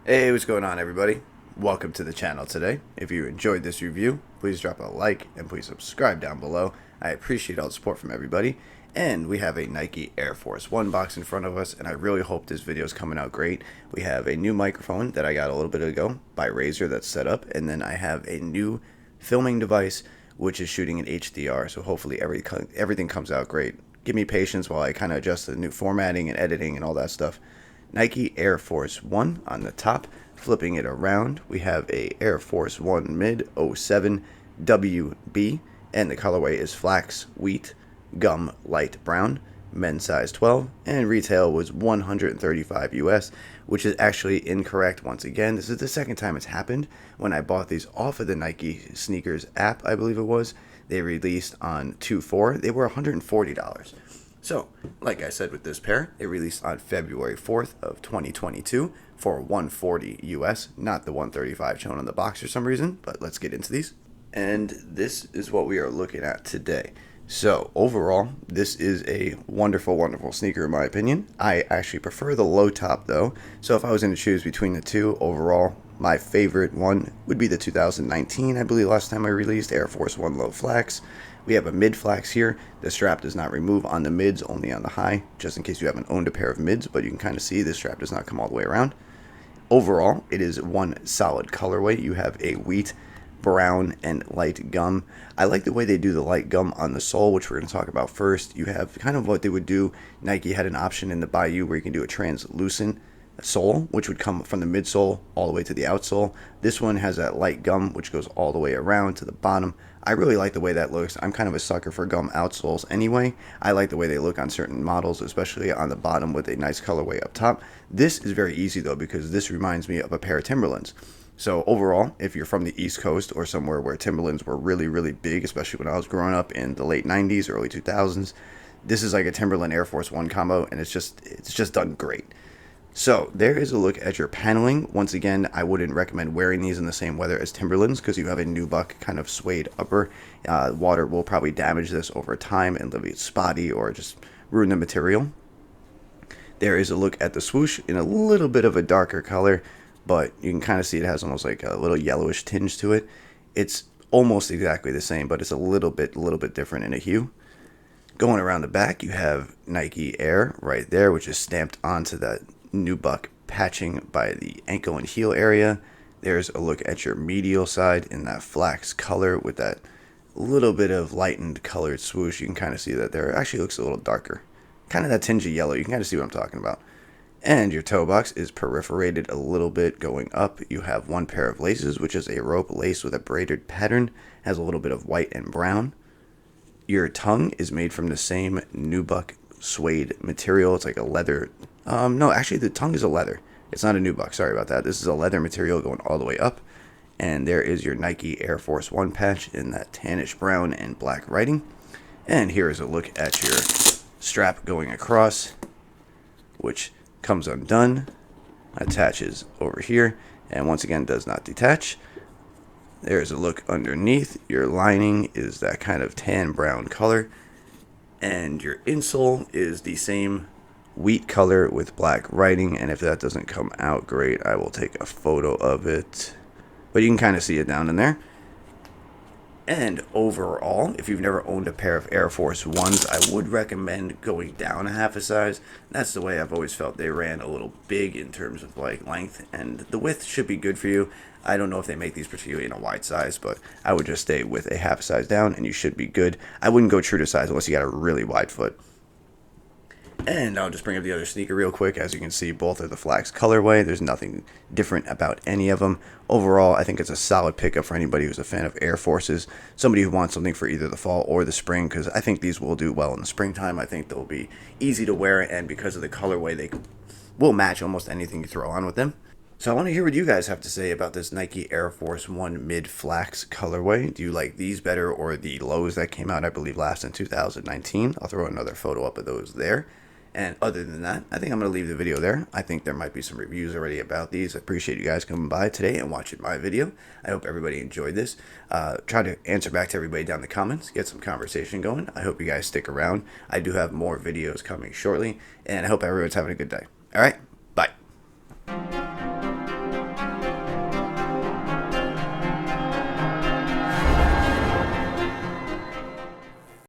Hey, what's going on, everybody? Welcome to the channel today. If you enjoyed this review, please drop a like and please subscribe down below. I appreciate all the support from everybody. And we have a Nike Air Force One box in front of us, and I really hope this video is coming out great. We have a new microphone that I got a little bit ago by Razer that's set up, and then I have a new filming device which is shooting in HDR, so hopefully everything comes out great. Give me patience while I kind of adjust the new formatting and editing and all that stuff. Nike Air Force One on the top. Flipping it around, we have a Air Force One Mid 07 WB, and the colorway is Flax Wheat Gum Light Brown, men's size 12, and retail was $135 US, which is actually incorrect once again. This is the second time it's happened. When I bought these off of the Nike sneakers app, I believe it was, they released on 2/4, they were $140. So, like I said with this pair, it released on February 4th of 2022 for $140 US, not the $135 shown on the box for some reason, but let's get into these. And this is what we are looking at today. So, overall, this is a wonderful, wonderful sneaker in my opinion. I actually prefer the low top though, so if I was going to choose between the two, overall, my favorite one would be the 2019, I believe last time I released, Air Force One Low Flax. We have a mid flax here. The strap does not remove on the mids, only on the high, just in case you haven't owned a pair of mids, but you can kind of see this strap does not come all the way around. Overall, it is one solid colorway. You have a wheat, brown, and light gum. I like the way they do the light gum on the sole, which we're going to talk about first. You have kind of what they would do. Nike had an option in the Bayou where you can do a translucent sole, which would come from the midsole all the way to the outsole. This one has that light gum, which goes all the way around to the bottom. I really like the way that looks. I'm kind of a sucker for gum outsoles anyway. I like the way they look on certain models, especially on the bottom with a nice colorway up top. This is very easy though, because this reminds me of a pair of Timberlands. So overall, if you're from the East Coast or somewhere where Timberlands were really, really big, especially when I was growing up in the late 90s, early 2000s, this is like a Timberland Air Force One combo, and it's just done great. So there is a look at your paneling. Once again, I wouldn't recommend wearing these in the same weather as Timberlands because you have a nubuck kind of suede upper. Water will probably damage this over time and leave it spotty or just ruin the material. There is a look at the swoosh in a little bit of a darker color, but you can kind of see it has almost like a little yellowish tinge to it. It's almost exactly the same, but it's a little bit different in a hue. Going around the back, you have Nike Air right there, which is stamped onto that nubuck patching by the ankle and heel area. There's a look at your medial side in that flax color with that little bit of lightened colored swoosh. You can kind of see that there. It actually looks a little darker. Kind of that tinge of yellow. You can kind of see what I'm talking about. And your toe box is perforated a little bit going up. You have one pair of laces, which is a rope lace with a braided pattern. Has a little bit of white and brown. Your tongue is made from the same nubuck suede material. It's like a leather. No, actually the tongue is a leather. It's not a nubuck. Sorry about that. This is a leather material going all the way up. And there is your Nike Air Force One patch in that tannish brown and black writing. And here is a look at your strap going across, which comes undone, attaches over here, and once again does not detach. There's a look underneath. Your lining is that kind of tan brown color, and your insole is the same wheat color with black writing. And if that doesn't come out great, I will take a photo of it, but you can kind of see it down in there. And overall, if you've never owned a pair of Air Force Ones, I would recommend going down a half a size. That's the way I've always felt. They ran a little big in terms of like length, and the width should be good for you. I don't know if they make these particularly in a wide size, but I would just stay with a half size down and you should be good. I wouldn't go true to size unless you got a really wide foot. And I'll just bring up the other sneaker real quick. As you can see, both are the Flax colorway. There's nothing different about any of them. Overall, I think it's a solid pickup for anybody who's a fan of Air Forces, somebody who wants something for either the fall or the spring, because I think these will do well in the springtime. I think they'll be easy to wear, and because of the colorway, they will match almost anything you throw on with them. So I want to hear what you guys have to say about this Nike Air Force One Mid Flax colorway. Do you like these better or the lows that came out, I believe, last in 2019? I'll throw another photo up of those there. And other than that, I think I'm going to leave the video there. I think there might be some reviews already about these. I appreciate you guys coming by today and watching my video. I hope everybody enjoyed this. Try to answer back to everybody down in the comments, get some conversation going. I hope you guys stick around. I do have more videos coming shortly, and I hope everyone's having a good day. All right,